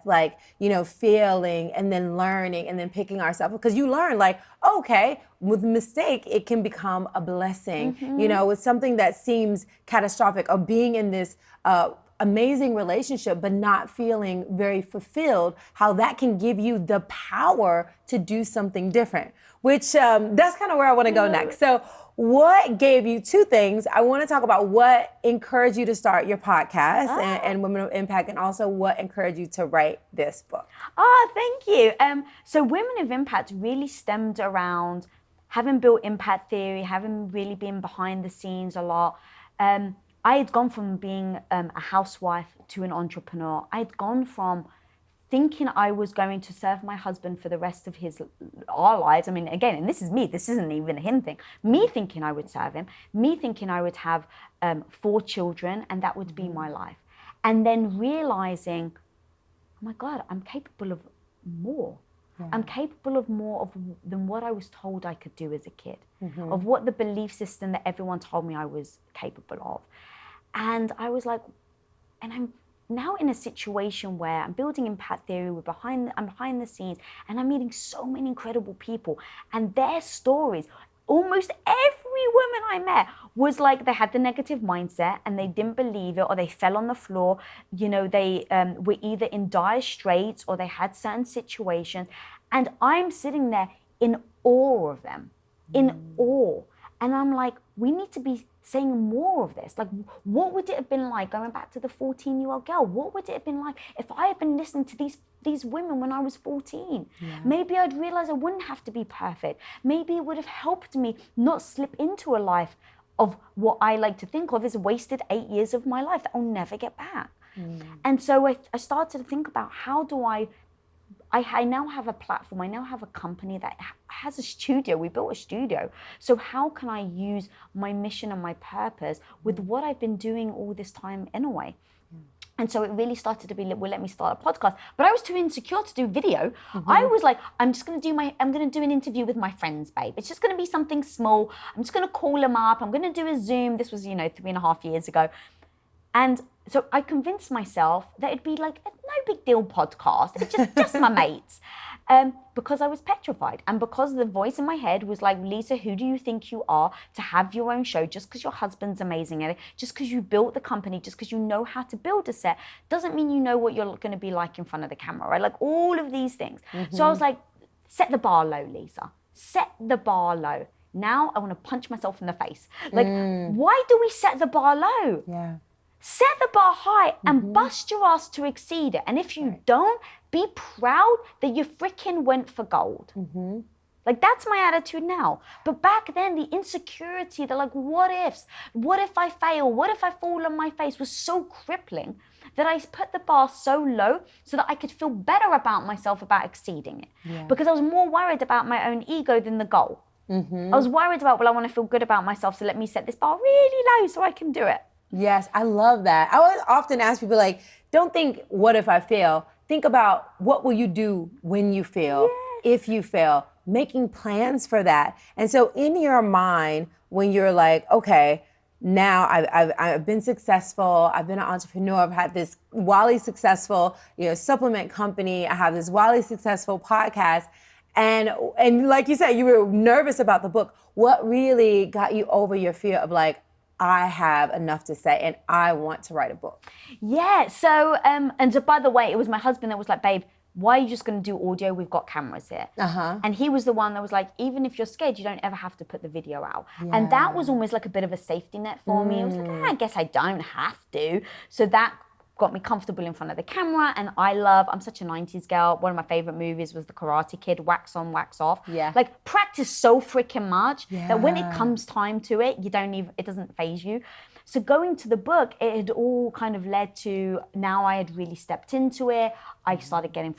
failing and then learning and then picking ourselves up. Because you learn okay, with mistake, it can become a blessing. With something that seems catastrophic or being in this amazing relationship but not feeling very fulfilled, how that can give you the power to do something different, which that's kind of where I want to go next. So what gave you 2 things? I want to talk about what encouraged you to start your podcast and Women of Impact, and also what encouraged you to write this book. Thank you. So Women of Impact really stemmed around having built impact theory, having really been behind the scenes a lot. I had gone from being a housewife to an entrepreneur. I had gone from thinking I was going to serve my husband for the rest of our lives. I mean, again, and this is me, this isn't even a him thing. Me thinking I would serve him, me thinking I would have 4 children and that would be my life. And then realizing, oh my God, I'm capable of more. Yeah. I'm capable of more than what I was told I could do as a kid, of what the belief system that everyone told me I was capable of. And I was like, and I'm now in a situation where I'm building impact theory, I'm behind the scenes, and I'm meeting so many incredible people, and their stories, almost every woman I met was like they had the negative mindset and they didn't believe it, or they fell on the floor. You know, they were either in dire straits or they had certain situations. And I'm sitting there in awe of them, in awe. And I'm like, we need to be saying more of this. Like, what would it have been like, going back to the 14-year-old girl, what would it have been like if I had been listening to these women when I was 14? Yeah. Maybe I'd realize I wouldn't have to be perfect. Maybe it would have helped me not slip into a life of what I like to think of as wasted 8 years of my life that I'll never get back. And so I started to think about, how do I now have a platform, I now have a company that has a studio, we built a studio. So how can I use my mission and my purpose with what I've been doing all this time anyway? And so it really started to be, well, let me start a podcast. But I was too insecure to do video. I was like, I'm going to do an interview with my friends, babe. It's just going to be something small. I'm just going to call them up. I'm going to do a Zoom. This was, 3.5 years ago. And so I convinced myself that it'd be like a no big deal podcast. It's just my mates. Because I was petrified, and because the voice in my head was like, Lisa, who do you think you are to have your own show? Just because your husband's amazing at it, just because you built the company, just because you know how to build a set, doesn't mean you know what you're going to be like in front of the camera, right? Like all of these things. So I was like, set the bar low, Lisa. Set the bar low. Now I want to punch myself in the face. Like, why do we set the bar low? Yeah. Set the bar high and bust your ass to exceed it. And if you don't, be proud that you freaking went for gold. Like, that's my attitude now. But back then, the insecurity, the like, what ifs? What if I fail? What if I fall on my face? Was so crippling that I put the bar so low so that I could feel better about myself about exceeding it. Yeah. Because I was more worried about my own ego than the goal. I was worried about, well, I want to feel good about myself, so let me set this bar really low so I can do it. Yes, I love that. I would often ask people, like, don't think, what if I fail? Think about, what will you do when you fail, if you fail, making plans for that. And so in your mind, when you're like, okay, now I've been successful, I've been an entrepreneur, I've had this wildly successful, supplement company, I have this wildly successful podcast, and like you said, you were nervous about the book. What really got you over your fear of, like, I have enough to say and I want to write a book? Yeah, so, and so by the way, it was my husband that was like, babe, why are you just going to do audio? We've got cameras here. And he was the one that was like, even if you're scared, you don't ever have to put the video out. Yeah. And that was almost like a bit of a safety net for me. I was like, I guess I don't have to. So that got me comfortable in front of the camera. And I'm such a 90s girl. One of my favorite movies was The Karate Kid, wax on, wax off. Yeah. Like, practice so freaking much that when it comes time to it, it doesn't faze you. So going to the book, it had all kind of led to, now I had really stepped into it. I started getting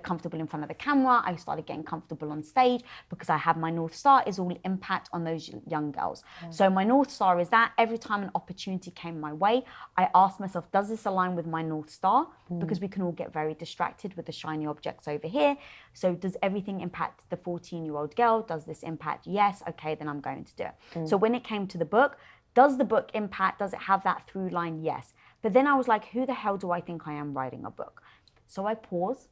comfortable in front of the camera. I started getting comfortable on stage because I have my North Star is all impact on those young girls. So my North Star is that every time an opportunity came my way, I asked myself, does this align with my North Star? Because we can all get very distracted with the shiny objects over here. So does everything impact the 14-year-old girl? Does this impact? Yes. Okay, then I'm going to do it. So when it came to the book, does the book impact? Does it have that through line? Yes. But then I was like, who the hell do I think I am writing a book? So I paused,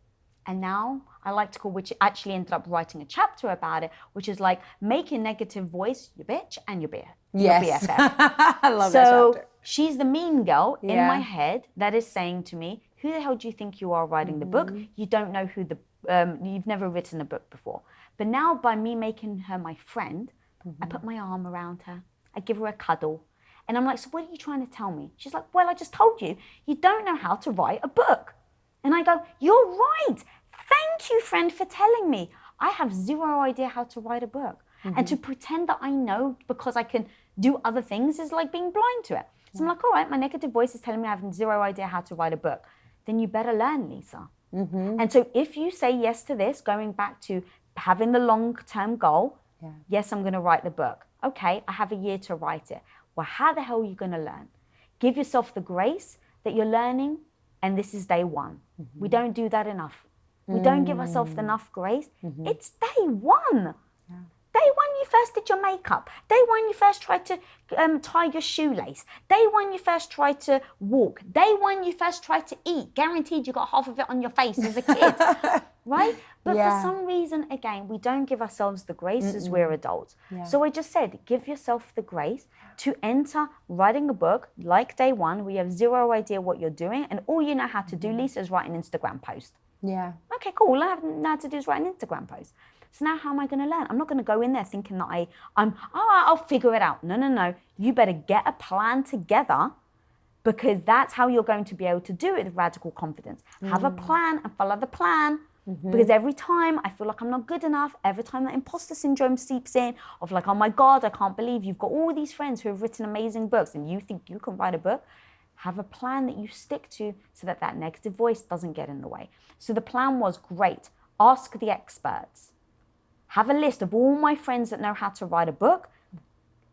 and now I like to call, which actually ended up writing a chapter about it, which is like, make your negative voice your bitch and your BFF. I love that chapter. So she's the mean girl in my head that is saying to me, who the hell do you think you are writing the book? You don't know you've never written a book before. But now, by me making her my friend, I put my arm around her. I give her a cuddle. And I'm like, so what are you trying to tell me? She's like, well, I just told you, you don't know how to write a book. And I go, you're right. Thank you, friend, for telling me. I have zero idea how to write a book. And to pretend that I know because I can do other things is like being blind to it. So I'm like, all right, my negative voice is telling me I have zero idea how to write a book. Then you better learn, Lisa. And so if you say yes to this, going back to having the long-term goal, yes, I'm going to write the book. Okay, I have a year to write it. Well, how the hell are you going to learn? Give yourself the grace that you're learning, and this is day one. We don't do that enough. We don't give ourselves enough grace. It's day one. Day one, you first did your makeup. Day one, you first tried to tie your shoelace. Day one, you first tried to walk. Day one, you first tried to eat. Guaranteed you got half of it on your face as a kid, right? But for some reason, again, we don't give ourselves the grace as we're adults. So I just said, give yourself the grace to enter writing a book like day one, where you have zero idea what you're doing, and all you know how to do, Lisa, is write an Instagram post. Yeah. Okay, cool. All I know how to do is write an Instagram post. So now how am I going to learn? I'm not going to go in there thinking that I'll figure it out. No. You better get a plan together, because that's how you're going to be able to do it with radical confidence. Have a plan and follow the plan. Because every time I feel like I'm not good enough, every time that imposter syndrome seeps in of like, oh my God, I can't believe you've got all these friends who have written amazing books and you think you can write a book. Have a plan that you stick to so that that negative voice doesn't get in the way. So the plan was, great, ask the experts. Have a list of all my friends that know how to write a book,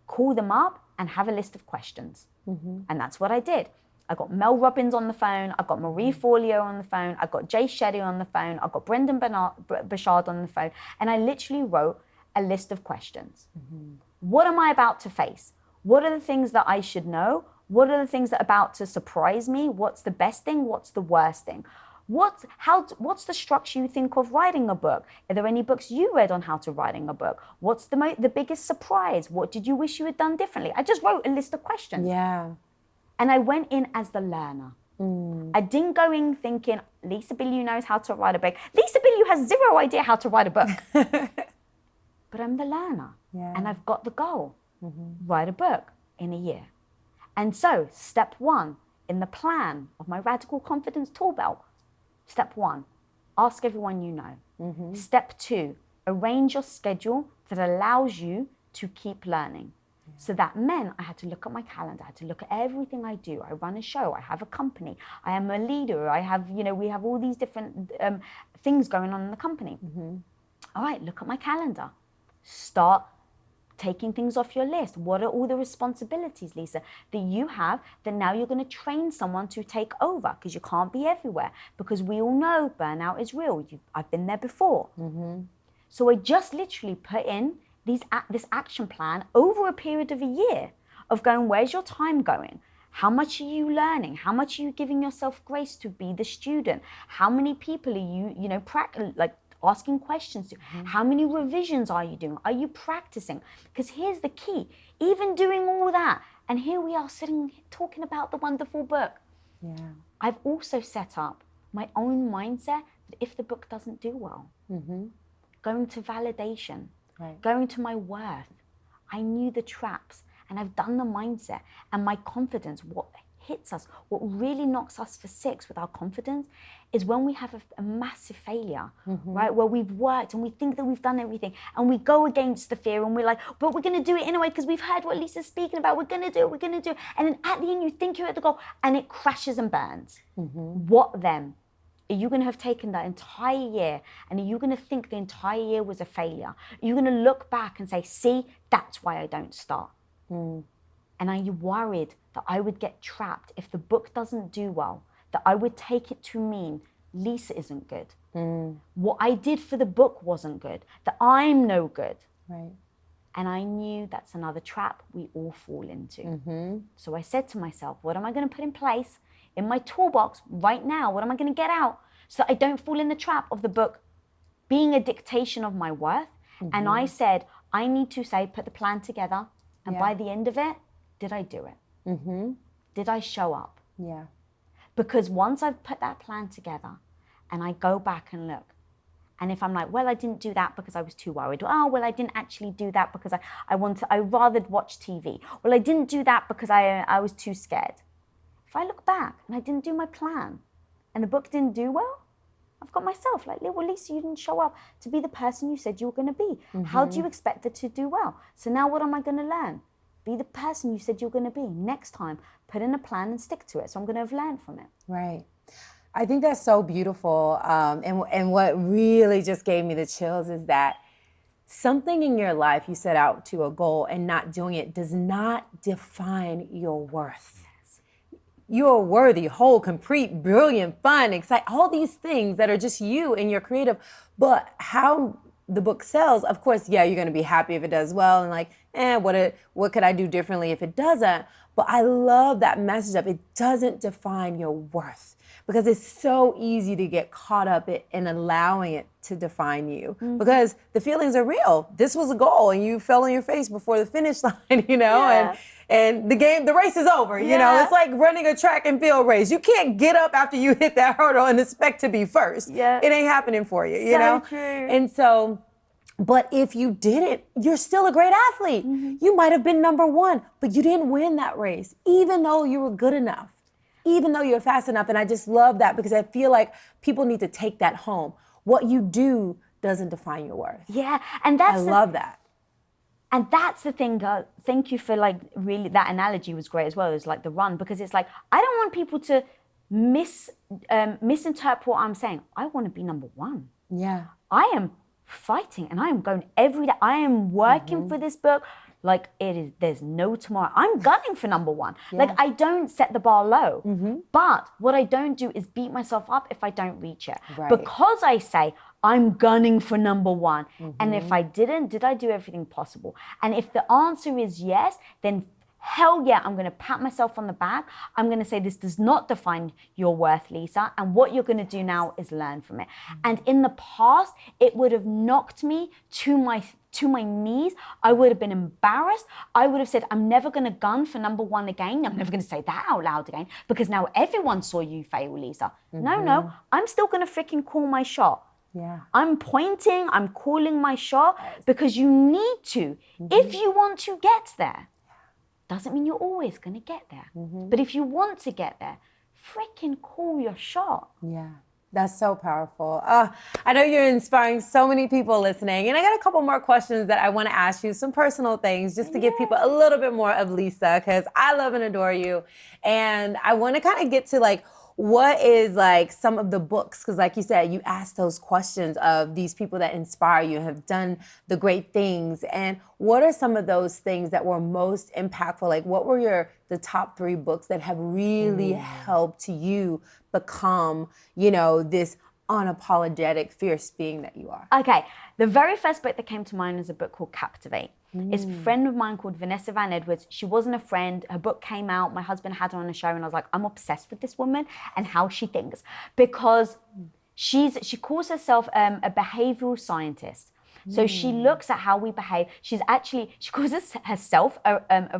call them up and have a list of questions. And that's what I did. I got Mel Robbins on the phone. I got Marie Forleo on the phone. I got Jay Shetty on the phone. I got Brendan Bashard on the phone. And I literally wrote a list of questions. What am I about to face? What are the things that I should know? What are the things that are about to surprise me? What's the best thing? What's the worst thing? What's the structure you think of writing a book? Are there any books you read on how to writing a book? What's the biggest surprise? What did you wish you had done differently? I just wrote a list of questions. Yeah. And I went in as the learner. I didn't go in thinking, Lisa Bilyeu knows how to write a book. Lisa Bilyeu has zero idea how to write a book. But I'm the learner. And I've got the goal. Write a book in a year. And so step one in the plan of my Radical Confidence Tool Belt, step one, ask everyone you know. Step two, arrange your schedule that allows you to keep learning. So that meant I had to look at my calendar, I had to look at everything I do. I run a show, I have a company, I am a leader, I have, we have all these different things going on in the company. All right, look at my calendar. Start taking things off your list. What are all the responsibilities, Lisa, that you have that now you're going to train someone to take over, because you can't be everywhere, because we all know burnout is real. I've been there before. So I just literally put in this action plan over a period of a year of going, where's your time going? How much are you learning? How much are you giving yourself grace to be the student? How many people are you, asking questions to? How many revisions are you doing? Are you practicing? Because here's the key, even doing all that, and here we are sitting talking about the wonderful book. I've also set up my own mindset that if the book doesn't do well, going to validation, going to my worth, I knew the traps, and I've done the mindset, and my confidence, what hits us, what really knocks us for six with our confidence is when we have a massive failure, right? Where we've worked and we think that we've done everything and we go against the fear and we're like, but we're going to do it anyway because we've heard what Lisa's speaking about. We're going to do it. And then at the end, you think you're at the goal and it crashes and burns. What then? Are you going to have taken that entire year and are you going to think the entire year was a failure? Are you going to look back and say, see, that's why I don't start? And are you worried that I would get trapped if the book doesn't do well, that I would take it to mean Lisa isn't good? What I did for the book wasn't good, that I'm no good. And I knew that's another trap we all fall into. So I said to myself, what am I going to put in place in my toolbox right now? What am I going to get out so that I don't fall in the trap of the book being a dictation of my worth? And I said, I need to put the plan together. And by the end of it, did I do it? Did I show up? Because once I've put that plan together and I go back and look, and if I'm like, well, I didn't do that because I was too worried. Oh, well, I didn't actually do that because I rather watch TV. Well, I didn't do that because I was too scared. If I look back and I didn't do my plan and the book didn't do well, I've got myself like, well, Lisa, you didn't show up to be the person you said you were going to be. How do you expect it to do well? So now what am I going to learn? Be the person you said you're going to be. Next time, put in a plan and stick to it. So I'm going to have learned from it. I think that's so beautiful. And what really just gave me the chills is that something in your life you set out to a goal and not doing it does not define your worth. You are worthy, whole, complete, brilliant, fun, exciting, all these things that are just you and you're creative. But how the book sells, of course, yeah, you're going to be happy if it does well and like, what could I do differently if it doesn't? But I love that message of it doesn't define your worth, because it's so easy to get caught up in allowing it to define you, because the feelings are real. This was a goal and you fell on your face before the finish line, you know, and the race is over, you know. It's like running a track and field race. You can't get up after you hit that hurdle and expect to be first. It ain't happening for you, you know? True. And so, but if you didn't, you're still a great athlete. You might have been number one, but you didn't win that race, even though you were good enough, even though you're fast enough. And I just love that, because I feel like people need to take that home. What you do doesn't define your worth. Yeah, and I love that. And that's the thing, thank you for like, really, that analogy was great as well. It was like the run, because it's like, I don't want people to misinterpret what I'm saying. I want to be number one. Yeah. I am fighting and I am going every day. I am working for this book. Like there's no tomorrow. I'm gunning for number one. Like I don't set the bar low, but what I don't do is beat myself up if I don't reach it. Because I say, I'm gunning for number one. And if I didn't, did I do everything possible? And if the answer is yes, then hell yeah, I'm going to pat myself on the back. I'm going to say, this does not define your worth, Lisa. And what you're going to do now is learn from it. And in the past, it would have knocked me to my knees. I would have been embarrassed. I would have said, I'm never going to gun for number one again. I'm never going to say that out loud again, because now everyone saw you fail, Lisa. No, I'm still going to freaking call my shot. Yeah. I'm pointing, I'm calling my shot, because you need to, if you want to get there. Doesn't mean you're always going to get there. But if you want to get there, freaking call your shot. Yeah, that's so powerful. I know you're inspiring so many people listening. And I got a couple more questions that I want to ask you, some personal things, just to give people a little bit more of Lisa, because I love and adore you. And I want to kind of get to like, what is like some of the books? Because like you said, you asked those questions of these people that inspire you, have done the great things. And what are some of those things that were most impactful? Like what were the top 3 books that have really helped you become, you know, this unapologetic, fierce being that you are? Okay, the very first book that came to mind is a book called Captivate. It's a friend of mine called Vanessa Van Edwards. She wasn't a friend. Her book came out. My husband had her on a show, and I was like, I'm obsessed with this woman and how she thinks, because she calls herself a behavioral scientist. So she looks at how we behave. She calls herself a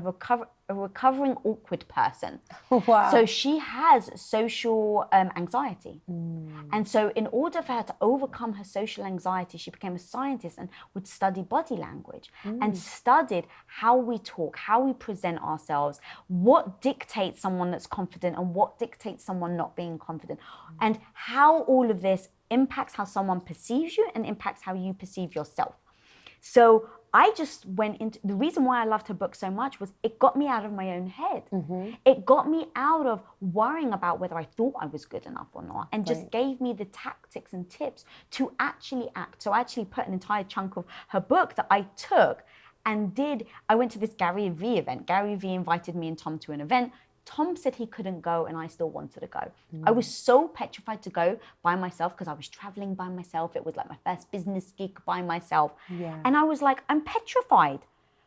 recovering awkward person. Wow. So she has social anxiety. And so in order for her to overcome her social anxiety, she became a scientist and would study body language and studied how we talk, how we present ourselves, what dictates someone that's confident and what dictates someone not being confident, and how all of this impacts how someone perceives you and impacts how you perceive yourself. So I just went into, the reason why I loved her book so much was it got me out of my own head. It got me out of worrying about whether I thought I was good enough or not, and just gave me the tactics and tips to actually act. So I actually put an entire chunk of her book that I took and I went to this Gary Vee event. Gary Vee invited me and Tom to an event. Tom said he couldn't go and I still wanted to go. I was so petrified to go by myself because I was traveling by myself. It was like my first business gig by myself. And I was like, I'm petrified,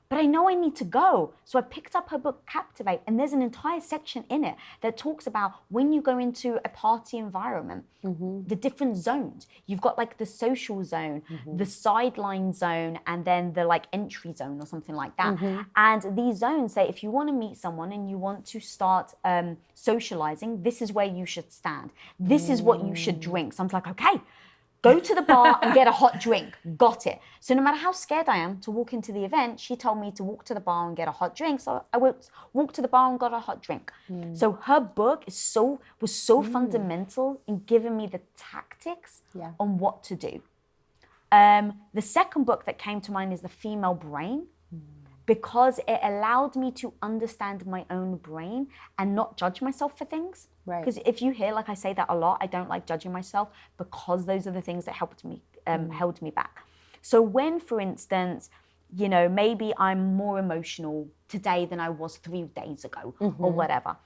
but I know I need to go. So I picked up her book, Captivate, and there's an entire section in it that talks about when you go into a party environment, the different zones. You've got like the social zone, the sideline zone, and then the like entry zone or something like that. And these zones say, if you want to meet someone and you want to start socializing, this is where you should stand. This is what you should drink. So I'm like, okay, go to the bar and get a hot drink. Got it. So no matter how scared I am to walk into the event, she told me to walk to the bar and get a hot drink. So I walked to the bar and got a hot drink. So her book was so fundamental in giving me the tactics on what to do. The second book that came to mind is The Female Brain. because it allowed me to understand my own brain and not judge myself for things. Right. Because if you hear, like I say that a lot, I don't like judging myself because those are the things that held me back. So when, for instance, you know, maybe I'm more emotional today than I was 3 days ago or whatever.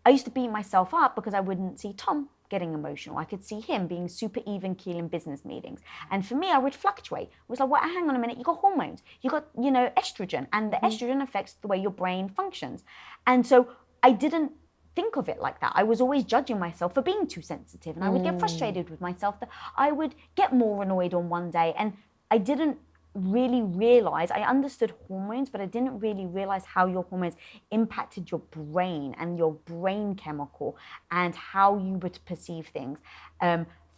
I used to beat myself up because I wouldn't see Tom getting emotional. I could see him being super even keel in business meetings. And for me, I would fluctuate. It was like, well, hang on a minute, you got hormones, you got, you know, estrogen, and the estrogen affects the way your brain functions. And so I didn't think of it like that. I was always judging myself for being too sensitive, and I would get frustrated with myself, that I would get more annoyed on one day, and I didn't really realize, I understood hormones, but I didn't really realize how your hormones impacted your brain and your brain chemical and how you would perceive things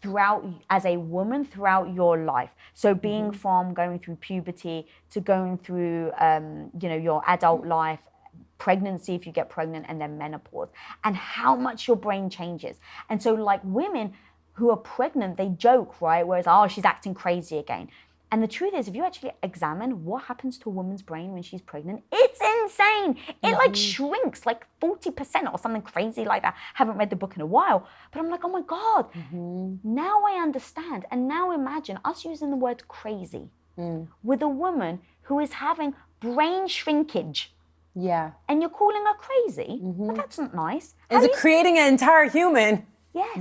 throughout, as a woman, throughout your life. So being from going through puberty to going through, you know, your adult life, pregnancy, if you get pregnant, and then menopause, and how much your brain changes. And so like women who are pregnant, they joke, right? Whereas, oh, she's acting crazy again. And the truth is, if you actually examine what happens to a woman's brain when she's pregnant, it's insane. It like shrinks like 40% or something crazy like that. Haven't read the book in a while, but I'm like, oh my God, now I understand. And now imagine us using the word crazy with a woman who is having brain shrinkage. Yeah. And you're calling her crazy? But that's not nice. It's creating an entire human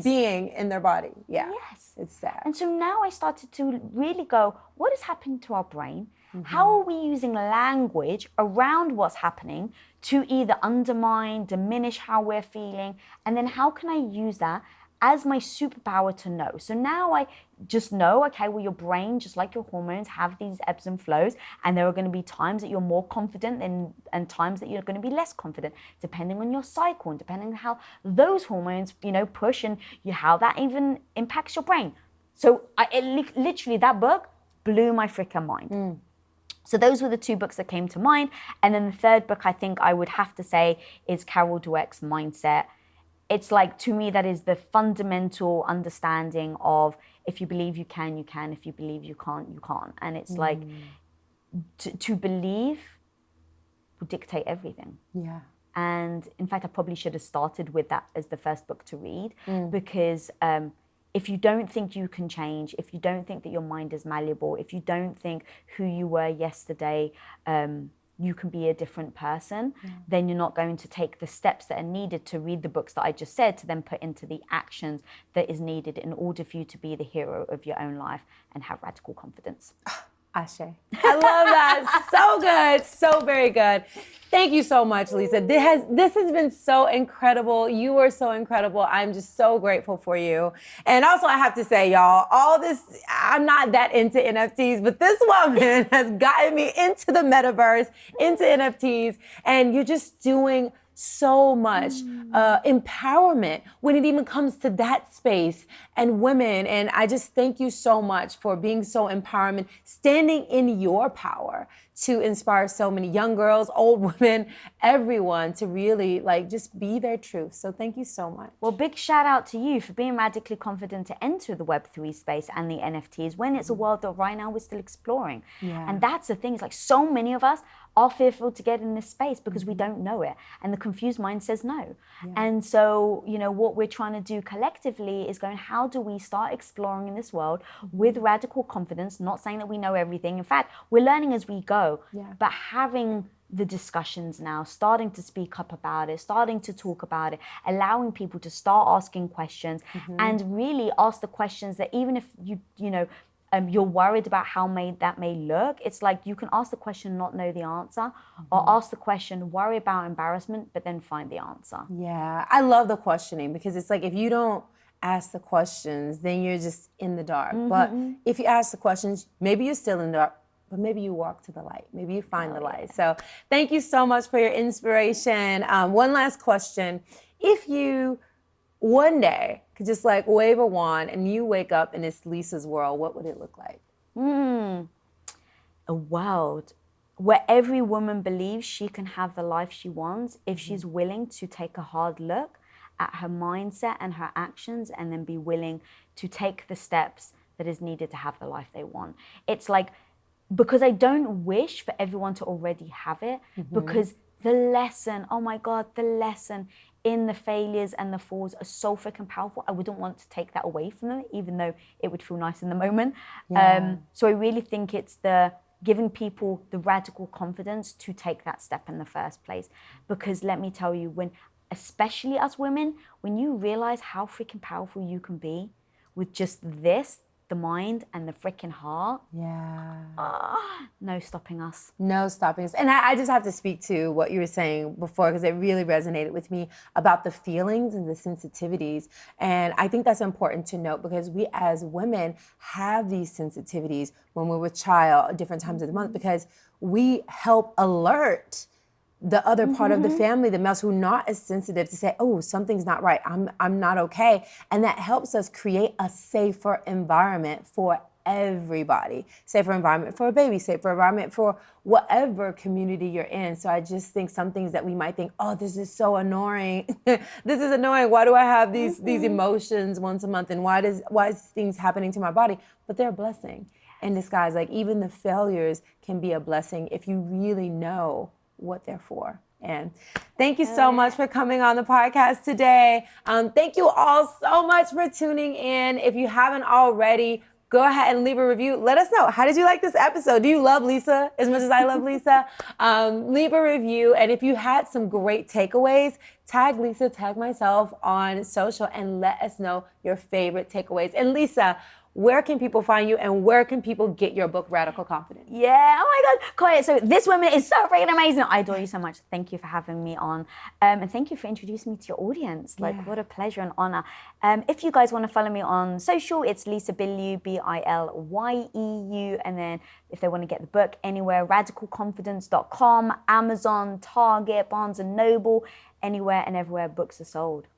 being in their body. Yeah. Yes. It's sad. And so now I started to really go, what is happening to our brain? How are we using language around what's happening to either undermine, diminish how we're feeling? And then how can I use that as my superpower to know? So now I just know, okay, well, your brain, just like your hormones, have these ebbs and flows, and there are going to be times that you're more confident and times that you're going to be less confident, depending on your cycle and depending on how those hormones, you know, push, and how that even impacts your brain. So literally, that book blew my freaking mind. So those were the 2 books that came to mind. And then the third book I think I would have to say is Carol Dweck's Mindset. It's like, to me, that is the fundamental understanding of, if you believe you can, you can. If you believe you can't, you can't. And it's like, to believe will dictate everything. Yeah. And in fact, I probably should have started with that as the first book to read, because if you don't think you can change, if you don't think that your mind is malleable, if you don't think who you were yesterday, you can be a different person, then you're not going to take the steps that are needed to read the books that I just said, to then put into the actions that is needed in order for you to be the hero of your own life and have radical confidence. Ashe. I love that. So good. So very good. Thank you so much, Lisa. This has been so incredible. You are so incredible. I'm just so grateful for you. And also, I have to say, y'all, all this, I'm not that into NFTs, but this woman has gotten me into the metaverse, into NFTs, and you're just doing so much empowerment when it even comes to that space and women. And I just thank you so much for being so empowerment, standing in your power to inspire so many young girls, old women, everyone to really like just be their truth. So thank you so much. Well, big shout out to you for being radically confident to enter the Web3 space and the NFTs when it's a world that right now we're still exploring. And that's the thing, is like so many of us are fearful to get in this space because we don't know it. And the confused mind says no. And so, you know, what we're trying to do collectively is going, how do we start exploring in this world with radical confidence, not saying that we know everything. In fact, we're learning as we go, but having the discussions now, starting to speak up about it, starting to talk about it, allowing people to start asking questions and really ask the questions that even if you know, you're worried about how that may look, it's like you can ask the question, not know the answer, or ask the question, worry about embarrassment, but then find the answer. Yeah, I love the questioning, because it's like if you don't ask the questions, then you're just in the dark. But if you ask the questions, maybe you're still in the dark, but maybe you walk to the light. Maybe you find the light. So thank you so much for your inspiration. One last question. If you one day could just like wave a wand and you wake up and it's Lisa's world, what would it look like? A world where every woman believes she can have the life she wants if she's willing to take a hard look at her mindset and her actions, and then be willing to take the steps that is needed to have the life they want. It's like because I don't wish for everyone to already have it, because the lesson, oh my God, the lesson in the failures and the falls are so freaking powerful. I wouldn't want to take that away from them, even though it would feel nice in the moment. So I really think it's the giving people the radical confidence to take that step in the first place. Because let me tell you, especially us women, when you realize how freaking powerful you can be with just this, the mind and the freaking heart. No stopping us. No stopping us. And I just have to speak to what you were saying before, because it really resonated with me about the feelings and the sensitivities. And I think that's important to note, because we as women have these sensitivities when we're with child at different times of the month, because we help alert the other part of the family, the males who are not as sensitive, to say, oh, something's not right. I'm not okay. And that helps us create a safer environment for everybody. Safer environment for a baby, safer environment for whatever community you're in. So I just think some things that we might think, oh, this is so annoying. This is annoying. Why do I have these emotions once a month? And why is things happening to my body? But they're a blessing in disguise. Like, even the failures can be a blessing if you really know what they're for. And thank you so much for coming on the podcast today. Thank you all so much for tuning in. If you haven't already, go ahead and leave a review. Let us know. How did you like this episode? Do you love Lisa as much as I love Lisa? Leave a review. And if you had some great takeaways, tag Lisa, tag myself on social, and let us know your favorite takeaways. And Lisa, where can people find you, and where can people get your book, Radical Confidence? Yeah, oh my God, Koya, so this woman is so freaking amazing. I adore you so much. Thank you for having me on. And thank you for introducing me to your audience. Like, what a pleasure and honor. If you guys want to follow me on social, it's Lisa Bilyeu, Bilyeu. And then if they want to get the book anywhere, radicalconfidence.com, Amazon, Target, Barnes & Noble, anywhere and everywhere books are sold.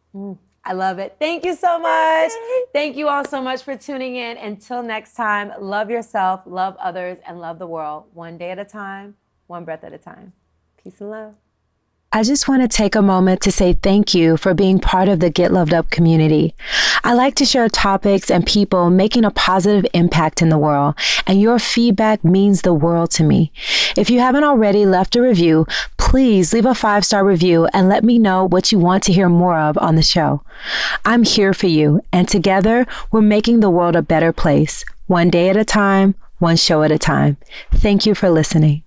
I love it. Thank you so much. Thank you all so much for tuning in. Until next time, love yourself, love others, and love the world. One day at a time, one breath at a time. Peace and love. I just want to take a moment to say thank you for being part of the Get Loved Up community. I like to share topics and people making a positive impact in the world, and your feedback means the world to me. If you haven't already left a review, please leave a 5-star review and let me know what you want to hear more of on the show. I'm here for you, and together we're making the world a better place, one day at a time, one show at a time. Thank you for listening.